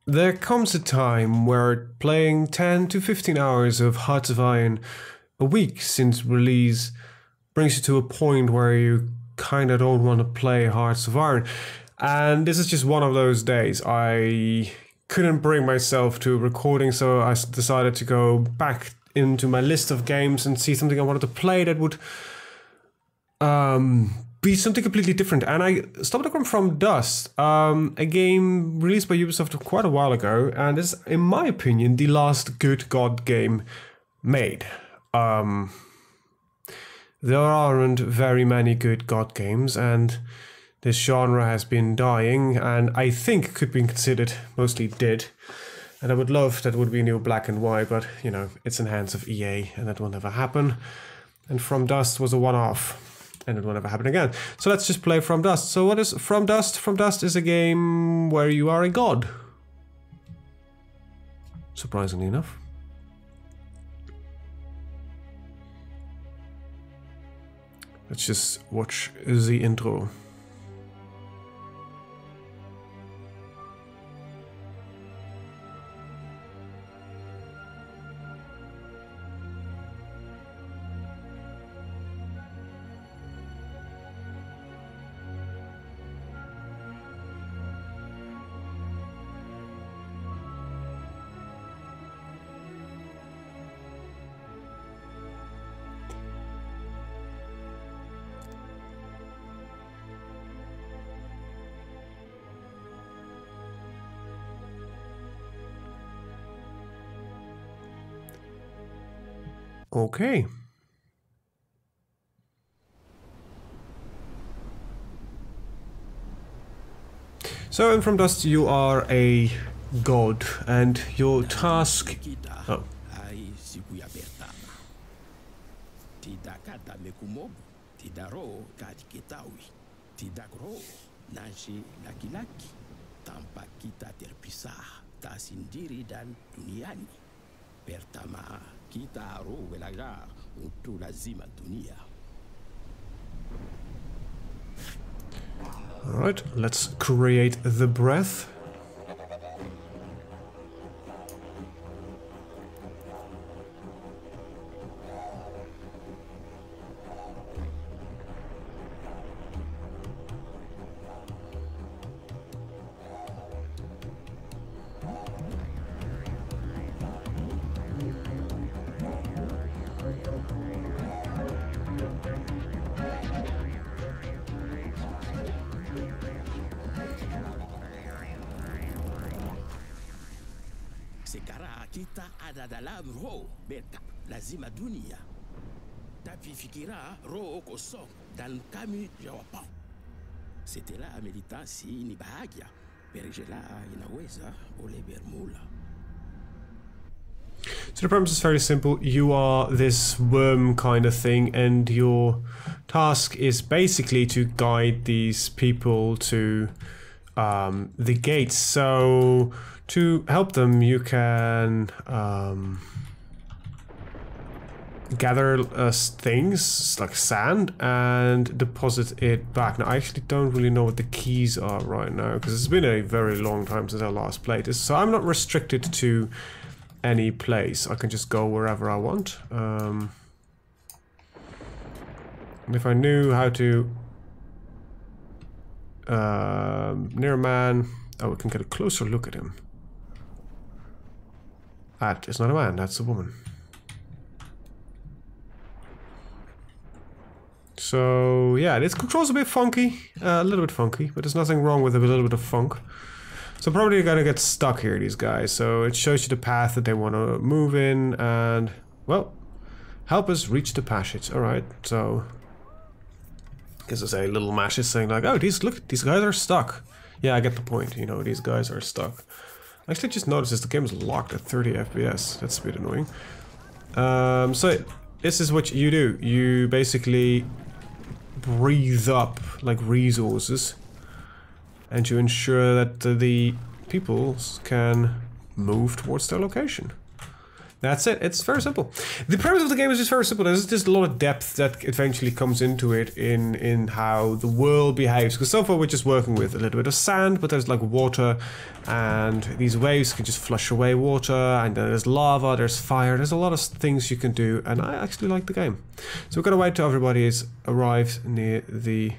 there comes a time where playing 10 to 15 hours of Hearts of Iron a week since release brings you to a point where you kind of don't want to play Hearts of Iron. And this is just one of those days. I couldn't bring myself to recording, so I decided to go back into my list of games and see something I wanted to play that would be something completely different. And I stumbled upon From Dust, a game released by Ubisoft quite a while ago, and is, in my opinion, the last good God game made. There aren't very many good God games, and this genre has been dying, and I think could be considered mostly dead. And I would love that would be new Black and White, but, you know, it's in hands of EA, and that will never happen. And From Dust was a one-off, and it will never happen again. So let's just play From Dust. So what is From Dust? From Dust is a game where you are a god. Surprisingly enough. Let's just watch the intro. Okay. So in From Dust you are a god, and your task... Oh. Pertama kita harus belajar untuk lazima dunia. Alright, let's create the breath. Sekarang kita ada dalam roh beta lazima dunia. Tapi fikira roh kosong dan kami jawab. Setelah meditasi ni bahagia, berjela inaweza boleh bermula. So the premise is very simple. You are this worm kind of thing, and your task is basically to guide these people to the gates. So to help them, you can gather things like sand and deposit it back. Now, I actually don't really know what the keys are right now, because it's been a very long time since I last played this. So I'm not restricted to any place. I can just go wherever I want. And if I knew how to near a man, oh, we can get a closer look at him. That is not a man, that's a woman. So yeah, this control's a bit funky, a little bit funky, but there's nothing wrong with a little bit of funk. So probably gonna get stuck here, these guys. So it shows you the path that they want to move in, and well, help us reach the passage. All right, so I guess it's a little message saying like, oh, these guys are stuck. Yeah, I get the point. You know, these guys are stuck. I actually just noticed this, the game is locked at 30 FPS. That's a bit annoying. So this is what you do. You basically breathe up like resources, and you ensure that the people can move towards their location. That's it. It's very simple. The premise of the game is just very simple. There's just a lot of depth that eventually comes into it in how the world behaves. Because so far we're just working with a little bit of sand, but there's like water, and these waves can just flush away water, and then there's lava, there's fire, there's a lot of things you can do, and I actually like the game. So we're gonna wait till everybody is arrived near the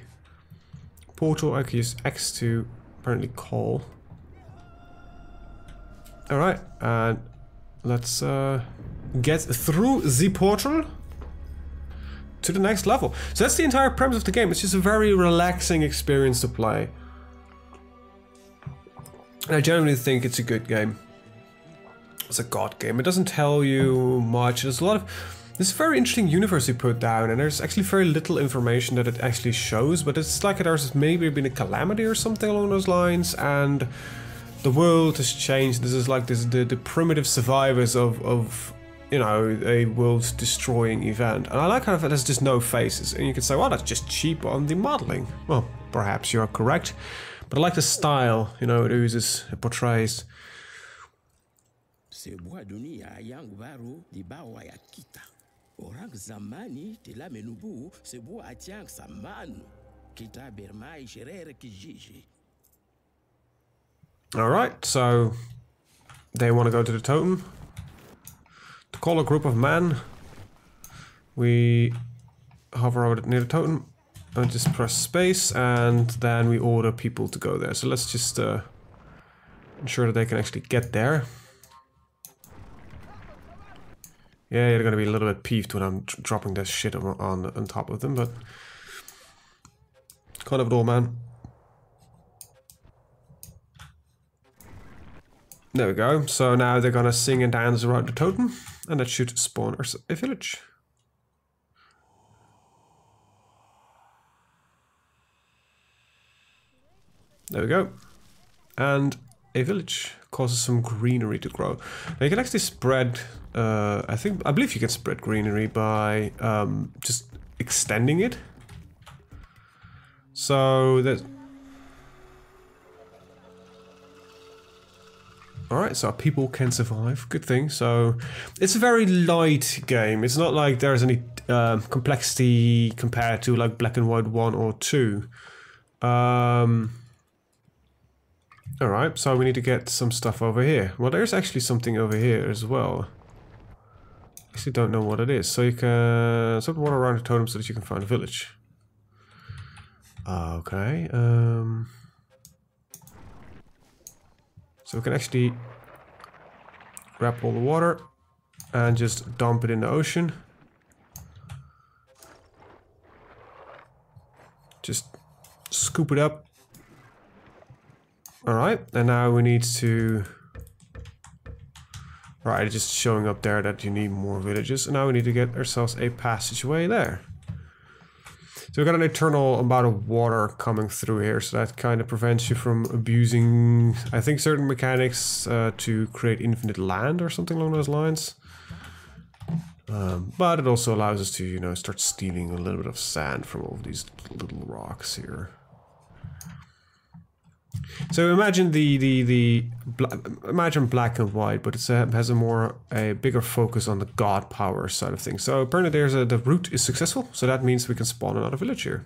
portal. I can use X to apparently call. Alright, and let's get through the portal to the next level. So that's the entire premise of the game. It's just a very relaxing experience to play. And I genuinely think it's a good game. It's a god game. It doesn't tell you much. There's a very interesting universe you put down, and there's actually very little information that it actually shows, but it's like there's maybe been a calamity or something along those lines, and the world has changed. This is like the primitive survivors of you know, a world destroying event. And I like how there's just no faces. And you could say, well, that's just cheap on the modeling. Well, perhaps you're correct. But I like the style, you know, it oozes, it portrays. Orang zamani tela menubu sebu atiang samanu kita bermai sherere kijiji. Alright, so they want to go to the totem. To call a group of men, we hover over near the totem and just press space, and then we order people to go there. So let's just ensure that they can actually get there. Yeah, you're gonna be a little bit peeved when I'm dropping this shit on top of them, but kind of it all, man. There we go. So now they're gonna sing and dance around the totem, and that should spawn us a village. There we go. And a village causes some greenery to grow. Now you can actually spread, I believe you can spread greenery by just extending it. So there's... Alright, so people can survive. Good thing. So it's a very light game. It's not like there's any complexity compared to like Black and White 1 or 2. Alright, so we need to get some stuff over here. Well, there's actually something over here as well. I actually don't know what it is. So you can sort of water around the totem so that you can find a village. Okay. So we can actually grab all the water and just dump it in the ocean. Just scoop it up. Alright, and now we need to... Right, it's just showing up there that you need more villages. And now we need to get ourselves a passageway there. So we've got an eternal amount of water coming through here, so that kind of prevents you from abusing, I think, certain mechanics to create infinite land or something along those lines. But it also allows us to, you know, start stealing a little bit of sand from all of these little rocks here. So imagine imagine Black and White, but it has a bigger focus on the god power side of things. So apparently the route is successful, so that means we can spawn another village here.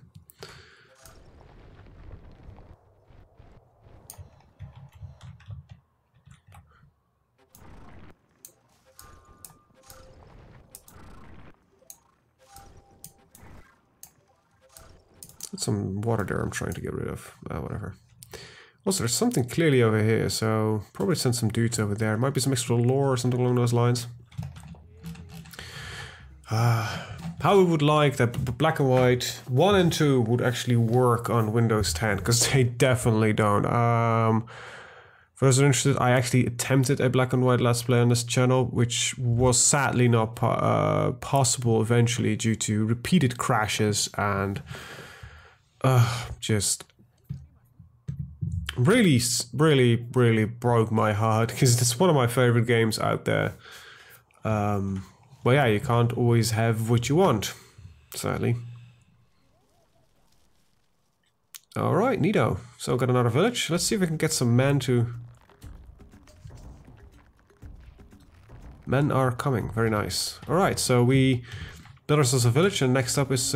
There's some water there I'm trying to get rid of. Whatever. Also, there's something clearly over here, so probably send some dudes over there. Might be some extra lore or something along those lines. How we would like that Black and White 1 and 2 would actually work on Windows 10, because they definitely don't. For those who are interested, I actually attempted a Black and White Let's Play on this channel, which was sadly not possible eventually due to repeated crashes and just... really broke my heart, because it's one of my favorite games out there. Well, yeah, you can't always have what you want, sadly. Alright, neato. So I've got another village. Let's see if we can get some men to... Men are coming. Very nice. Alright, so we built ourselves a village, and next up is...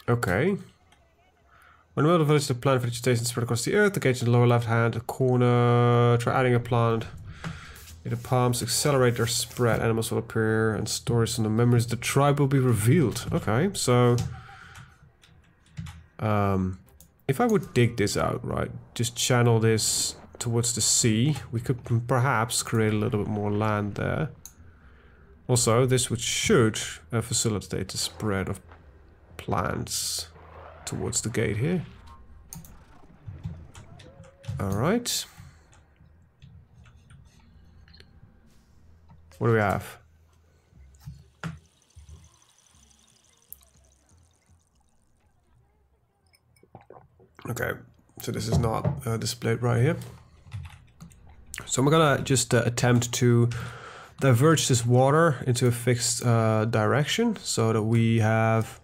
Okay. When we build a village, the plant vegetation spread across the earth. The gauge in the lower left hand corner. Try adding a plant. In the palms accelerate their spread. Animals will appear and stories from the members of the tribe will be revealed. Okay, so... if I would dig this out, right, just channel this towards the sea, we could perhaps create a little bit more land there. Also, this should facilitate the spread of plants towards the gate here. Alright. What do we have? Okay, so this is not displayed right here. So I'm gonna just attempt to diverge this water into a fixed direction so that we have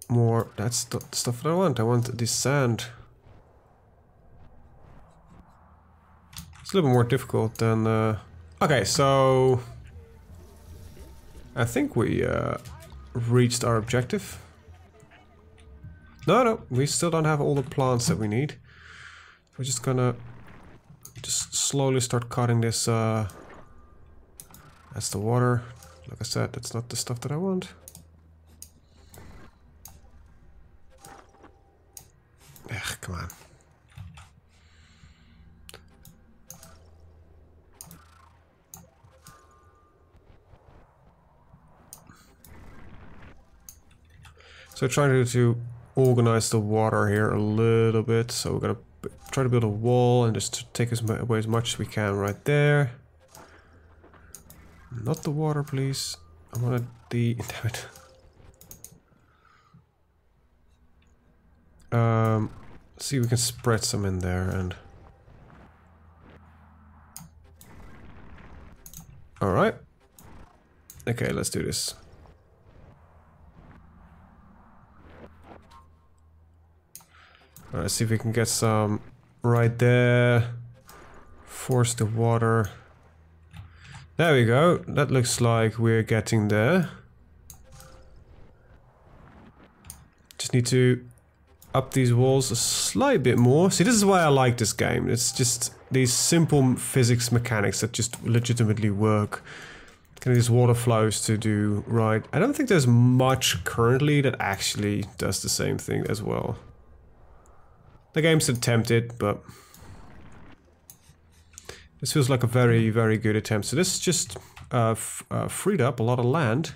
more. That's the stuff that I want. I want this sand. It's a little bit more difficult than... Okay, so... I think we reached our objective. No, we still don't have all the plants that we need. We're just gonna just slowly start cutting this. That's the water. Like I said, that's not the stuff that I want. Ugh, come on. So trying to organize the water here a little bit. So we're gonna try to build a wall and just take away as much as we can right there. Not the water, please. I wanted the... Damn it. See if we can spread some in there and... Alright. Okay, let's do this. Let's see if we can get some right there. Force the water. There we go. That looks like we're getting there. Just need to up these walls a slight bit more. See, this is why I like this game. It's just these simple physics mechanics that just legitimately work. Kind of these water flows to do right. I don't think there's much currently that actually does the same thing as well. The game's attempted, but this feels like a very, very good attempt. So this just freed up a lot of land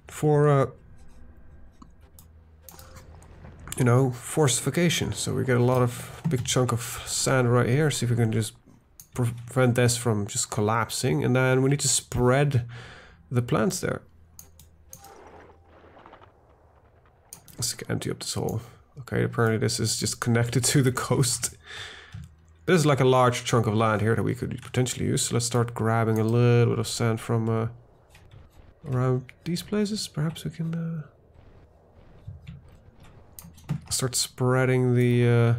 for, you know, fortification. So we get a lot of big chunk of sand right here. See if we can just prevent this from just collapsing. And then we need to spread the plants there. Let's empty up this hole. Okay, apparently this is just connected to the coast. There's like a large chunk of land here that we could potentially use. So let's start grabbing a little bit of sand from around these places. Perhaps we can start spreading the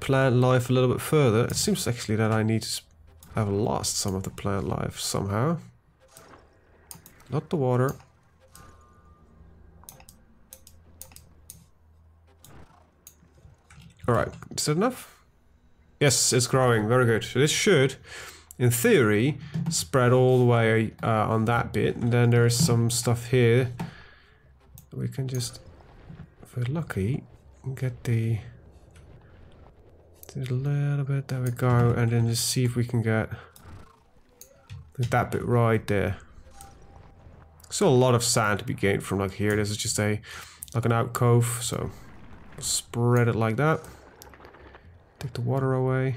plant life a little bit further. It seems actually that I need to have lost some of the plant life somehow. Not the water. Alright, is that enough? Yes, it's growing. Very good. So this should, in theory, spread all the way on that bit. And then there's some stuff here. We can just, if we're lucky, get the... a little bit. There we go. And then just see if we can get that bit right there. Still a lot of sand to be gained from like here. This is just like an alcove, so spread it like that. Take the water away.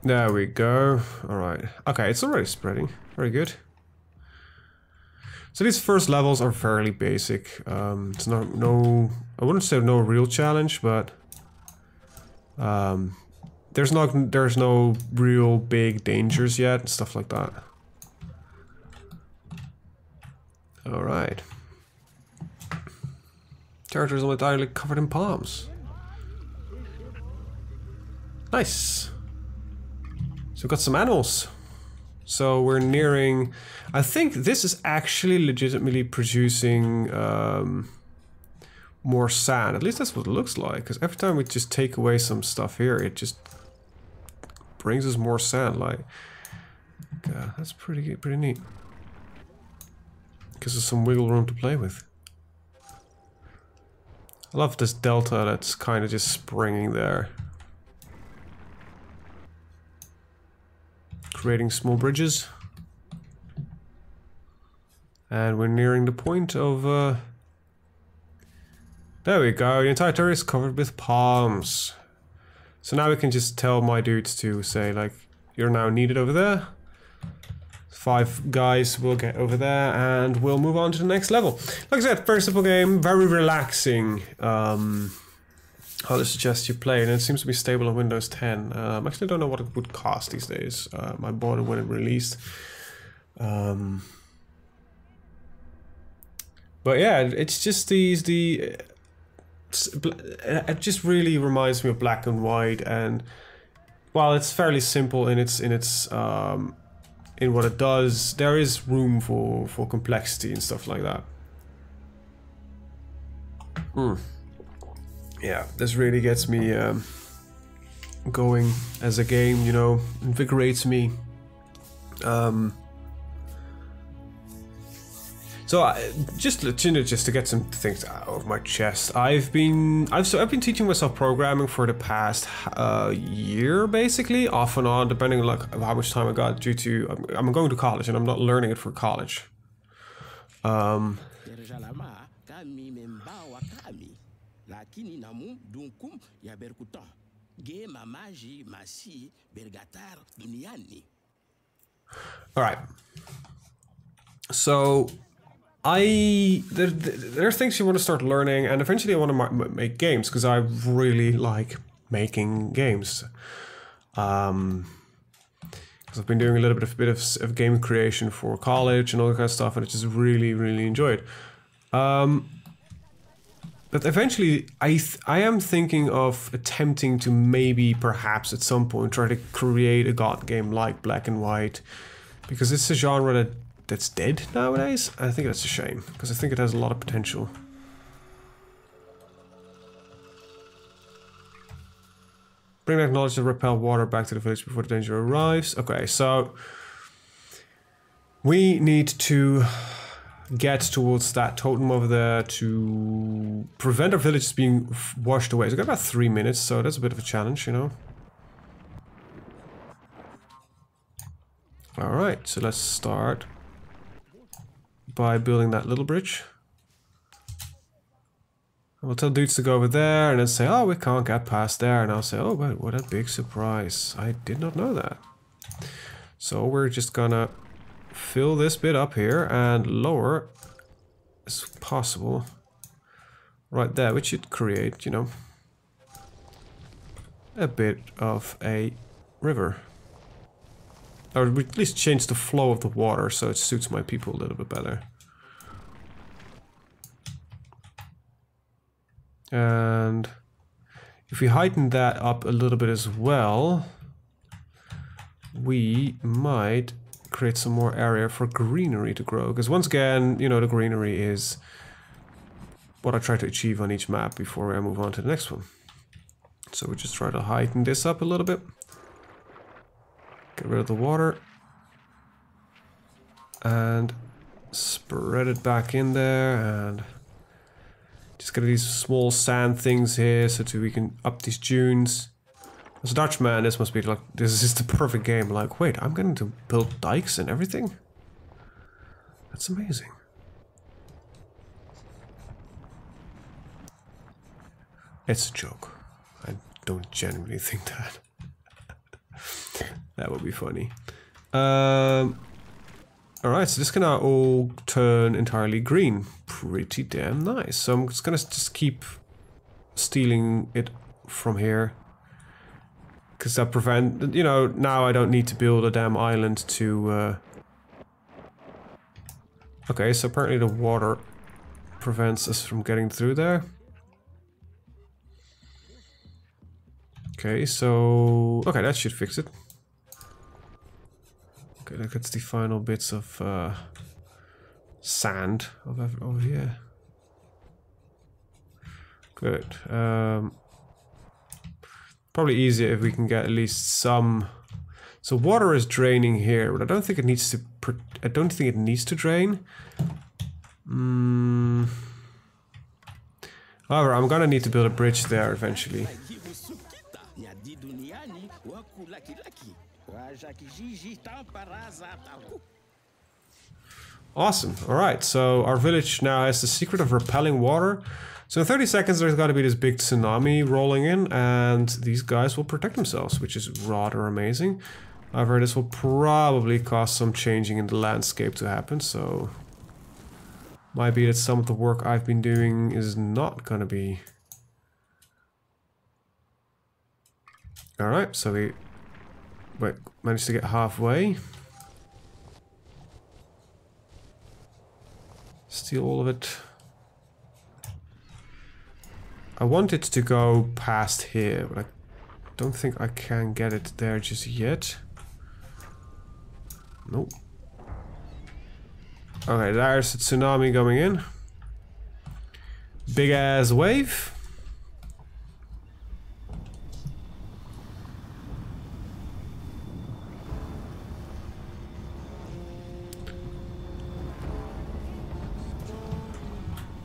There we go. Alright. Okay, it's already spreading. Very good. So these first levels are fairly basic. It's not I wouldn't say no real challenge, but There's no real big dangers yet and stuff like that. All right. Territory is entirely covered in palms. Nice. So we've got some animals. So we're nearing... I think this is actually legitimately producing more sand. At least that's what it looks like. Because every time we just take away some stuff here, it just brings us more sand. Like, that's pretty neat. Gives us some wiggle room to play with. I love this delta that's kind of just springing there. Creating small bridges. And we're nearing the point of... there we go, the entire territory is covered with palms. So now we can just tell my dudes to say, like, you're now needed over there. 5 guys will get over there and we'll move on to the next level. Like I said, very simple game, very relaxing. I'll suggest you play, and it seems to be stable on Windows 10. Actually, I don't know what it would cost these days. I bought it when it released. But yeah, it's just it just really reminds me of Black and White, and while it's fairly simple in in what it does, there is room for complexity and stuff like that. Yeah, this really gets me going as a game, you know, invigorates me. So just to get some things out of my chest, I've been teaching myself programming for the past year, basically, off and on, depending on like how much time I got. Due to I'm going to college and I'm not learning it for college. All right. So there are things you want to start learning, and eventually I want to make games because I really like making games. Because I've been doing a little bit of game creation for college and all that kind of stuff, and I just really enjoy it. But eventually, I am thinking of attempting to maybe, perhaps at some point, try to create a god game like Black and White, because it's a genre that's dead nowadays. I think that's a shame, because I think it has a lot of potential. Bring that knowledge to repel water back to the village before the danger arrives. Okay, so we need to get towards that totem over there to prevent our village being washed away. So we've got about 3 minutes, so that's a bit of a challenge, you know. Alright, so let's start by building that little bridge. We'll tell dudes to go over there and then say, oh, we can't get past there. And I'll say, oh, wait, what a big surprise. I did not know that. So we're just gonna fill this bit up here and lower as possible right there, which should create, you know, a bit of a river. Or at least change the flow of the water so it suits my people a little bit better. And if we heighten that up a little bit as well, we might create some more area for greenery to grow. Because once again, you know, the greenery is what I try to achieve on each map before I move on to the next one. So we just try to heighten this up a little bit. Get rid of the water. And spread it back in there, and just get these small sand things here so that we can up these dunes. As a Dutchman, this must be like, this is the perfect game. Like, wait, I'm going to build dikes and everything? That's amazing. It's a joke. I don't genuinely think that. That would be funny. Alright, so this can now all turn entirely green. Pretty damn nice. So I'm just gonna keep stealing it from here. Because that prevent, you know, now I don't need to build a damn island to... Okay, so apparently the water prevents us from getting through there. Okay, so... Okay, that should fix it. Okay, that gets the final bits of sand over here. Good. Probably easier if we can get at least some... So water is draining here, but I don't think it needs to... I don't think it needs to drain. However, I'm gonna need to build a bridge there eventually. Awesome. Alright, so our village now has the secret of repelling water. So in 30 seconds there's got to be this big tsunami rolling in, and these guys will protect themselves, which is rather amazing. However, this will probably cause some changing in the landscape to happen, so... Might be that some of the work I've been doing is not gonna be... Alright, so we managed to get halfway. Steal all of it. I want it to go past here, but I don't think I can get it there just yet. Nope. Okay, there's a tsunami going in. Big ass wave.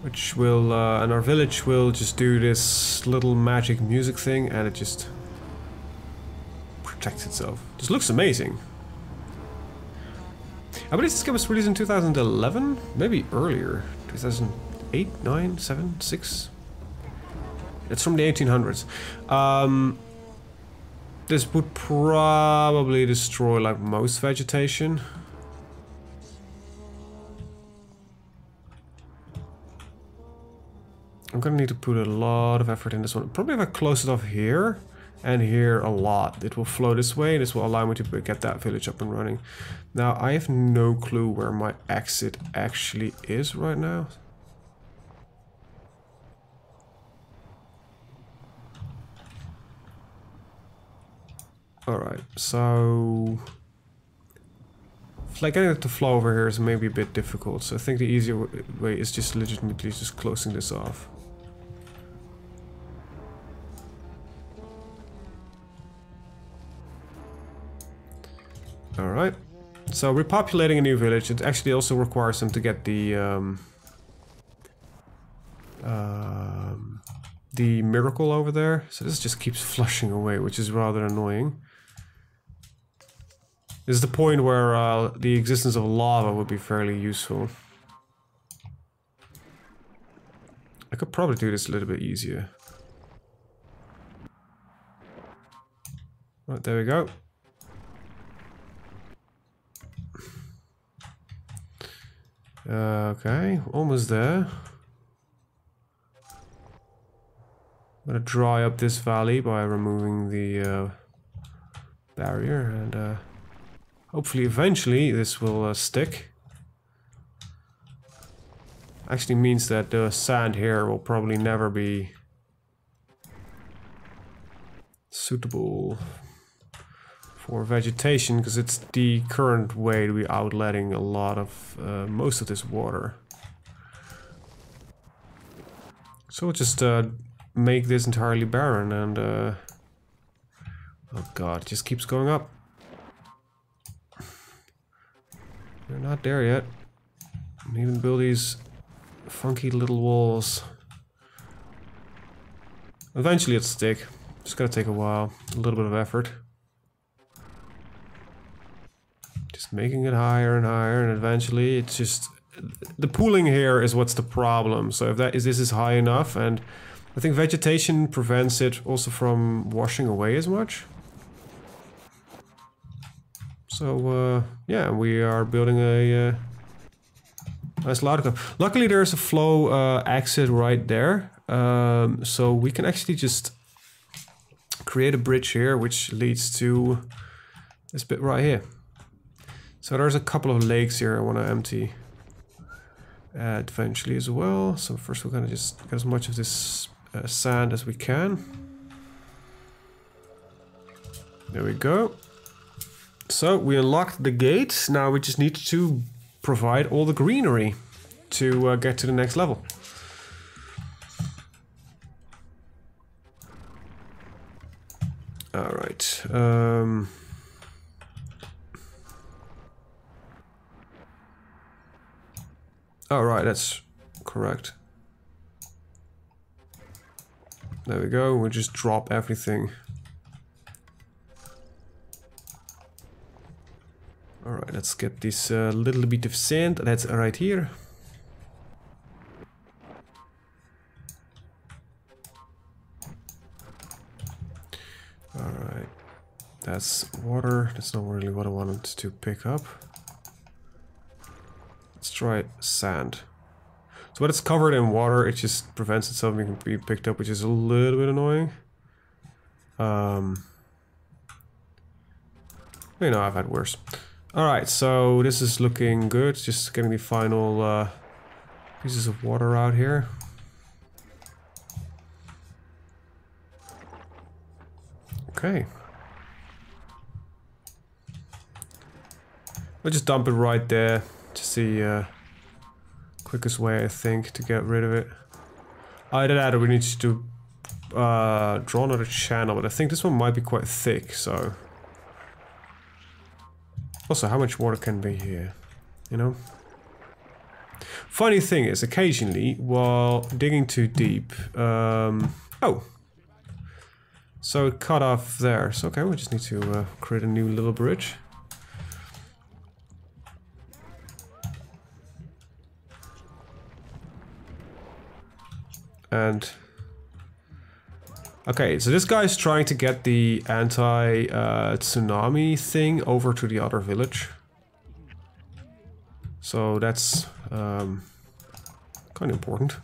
Which will, and our village will just do this little magic music thing, and it just protects itself. This looks amazing. I believe this game was released in 2011, maybe earlier, 2008, 9, 7, 6. It's from the 1800s. This would probably destroy like most vegetation. I'm gonna need to put a lot of effort in this one. Probably if I close it off here and here a lot, it will flow this way. This will allow me to get that village up and running. Now, I have no clue where my exit actually is right now. Alright, so... like getting it to flow over here is maybe a bit difficult, so I think the easier way is just legitimately just closing this off. Alright, so repopulating a new village, it actually also requires them to get the miracle over there. So this just keeps flushing away, which is rather annoying. This is the point where the existence of lava would be fairly useful. I could probably do this a little bit easier. Right, there we go. Okay, almost there. I'm gonna dry up this valley by removing the barrier, and hopefully eventually this will stick. Actually means that the sand here will probably never be suitable for vegetation, because it's the current way to be outletting a lot of most of this water. So we'll just make this entirely barren, and oh god, it just keeps going up. We're not there yet. And even build these funky little walls. Eventually it'll stick. It's gonna take a while, a little bit of effort. Just making it higher and higher, and eventually it's just... the pooling here is what's the problem. So if this is high enough, and I think vegetation prevents it also from washing away as much. So yeah, we are building a nice lava. Luckily there's a flow exit right there, so we can actually just create a bridge here, which leads to this bit right here. So there's a couple of lakes here I want to empty eventually as well. So first we're gonna just get as much of this sand as we can. There we go. So we unlocked the gate. Now we just need to provide all the greenery to get to the next level. All right. Oh, right, that's correct. There we go, we'll just drop everything. Alright, let's get this little bit of sand that's right here. Alright, that's water, that's not really what I wanted to pick up. Let's try sand. So when it's covered in water, it just prevents itself from being picked up, which is a little bit annoying. You know, I've had worse. Alright, so this is looking good. Just getting the final pieces of water out here. Okay. We'll just dump it right there. Just the quickest way, I think, to get rid of it. Either that or we need to draw another channel, but I think this one might be quite thick, so... Also, how much water can be here, you know? Funny thing is, occasionally, while digging too deep... oh! So it cut off there. So okay, we just need to create a new little bridge. And... okay, so this guy's trying to get the anti-tsunami thing over to the other village. So that's kind of important.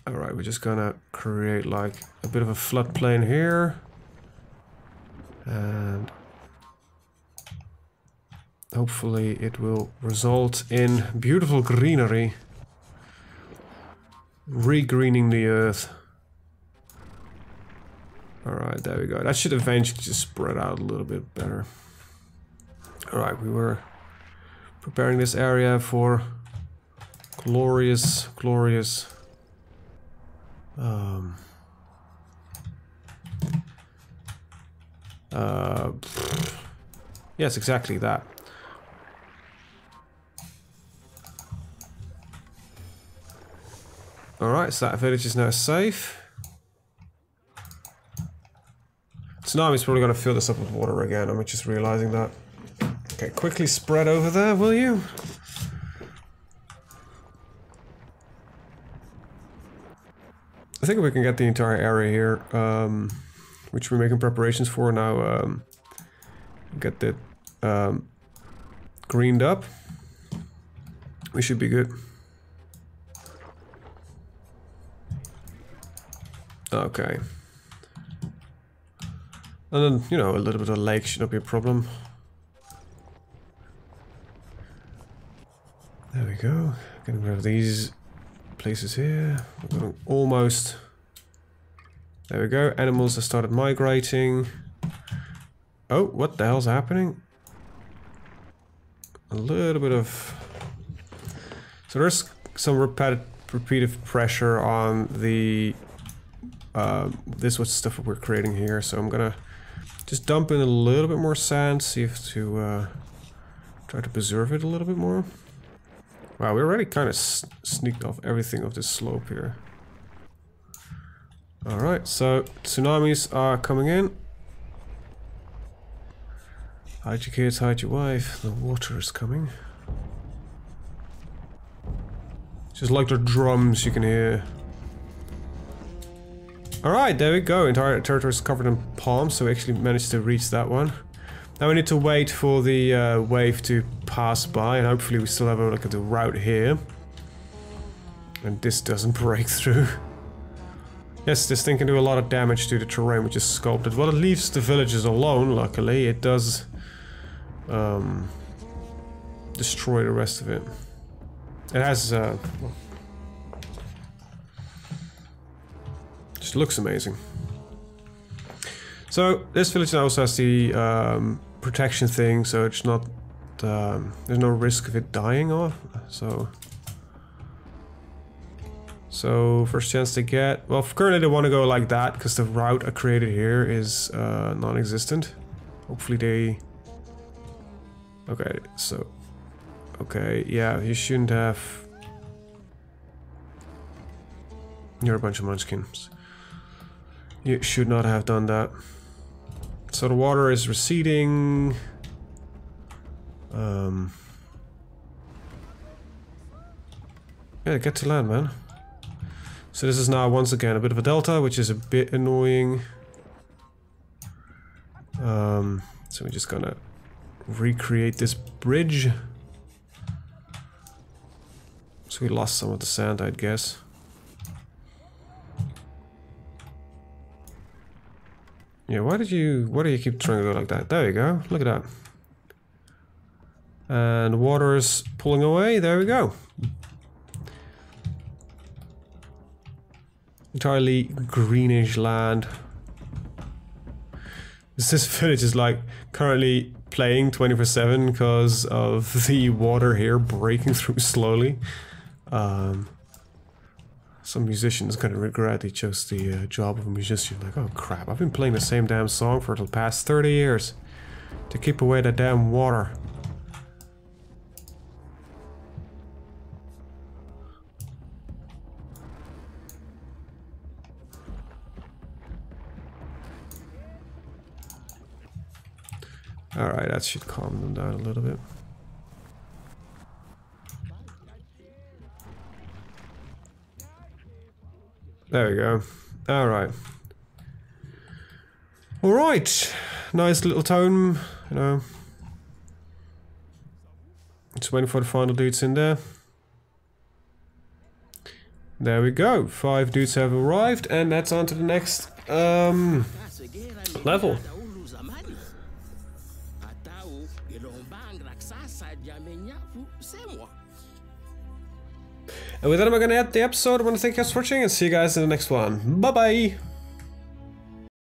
Alright, we're just gonna create like a bit of a floodplain here. And hopefully it will result in beautiful greenery. Re-greening the earth. Alright, there we go. That should eventually just spread out a little bit better. Alright, we were preparing this area for glorious, glorious... yes, exactly that. Alright, so that village is now safe. Tsunami's probably going to fill this up with water again, I'm just realizing that. Okay, quickly spread over there, will you? I think we can get the entire area here, which we're making preparations for now. Get it greened up. We should be good. Okay. And then, you know, a little bit of lake should not be a problem. There we go. Getting rid of these places here. We're going almost... There we go. Animals have started migrating. Oh, what the hell's happening? A little bit of... So there's some repetitive pressure on the... this was stuff that we're creating here, so I'm gonna just dump in a little bit more sand, see if to try to preserve it a little bit more. Wow, we already kind of sneaked off everything of this slope here. Alright, so tsunamis are coming in. Hide your kids, hide your wife. The water is coming. Just like the drums you can hear. Alright, there we go. Entire territory is covered in palms, so we actually managed to reach that one. Now we need to wait for the wave to pass by, and hopefully we still have a look at the route here. And this doesn't break through. Yes, this thing can do a lot of damage to the terrain, which is sculpted. Well, it leaves the villages alone, luckily. It does destroy the rest of it. It has... just looks amazing. So, this village now also has the protection thing, so it's not... there's no risk of it dying off, so... So, first chance they get... Well, currently they want to go like that, because the route I created here is non-existent. Hopefully they... Okay, so... Okay, yeah, you shouldn't have... You're a bunch of munchkins. You should not have done that. So the water is receding... Yeah, get to land, man. So this is now once again a bit of a delta, which is a bit annoying. So we're just gonna recreate this bridge. So we lost some of the sand, I'd guess. Yeah, why do you keep trying to go like that? There you go, look at that. And the water is pulling away, there we go. Entirely greenish land. This village is like currently playing 24/7 because of the water here breaking through slowly. Some musician is gonna regret he chose the job of a musician. Like, oh crap, I've been playing the same damn song for the past 30 years to keep away that damn water. Alright, that should calm them down a little bit. There we go. Alright. Alright! Nice little tone, you know. Just waiting for the final dudes in there. There we go. 5 dudes have arrived, and that's on to the next level. And with that, I'm going to end the episode. I want to thank you guys for watching and see you guys in the next one. Bye bye!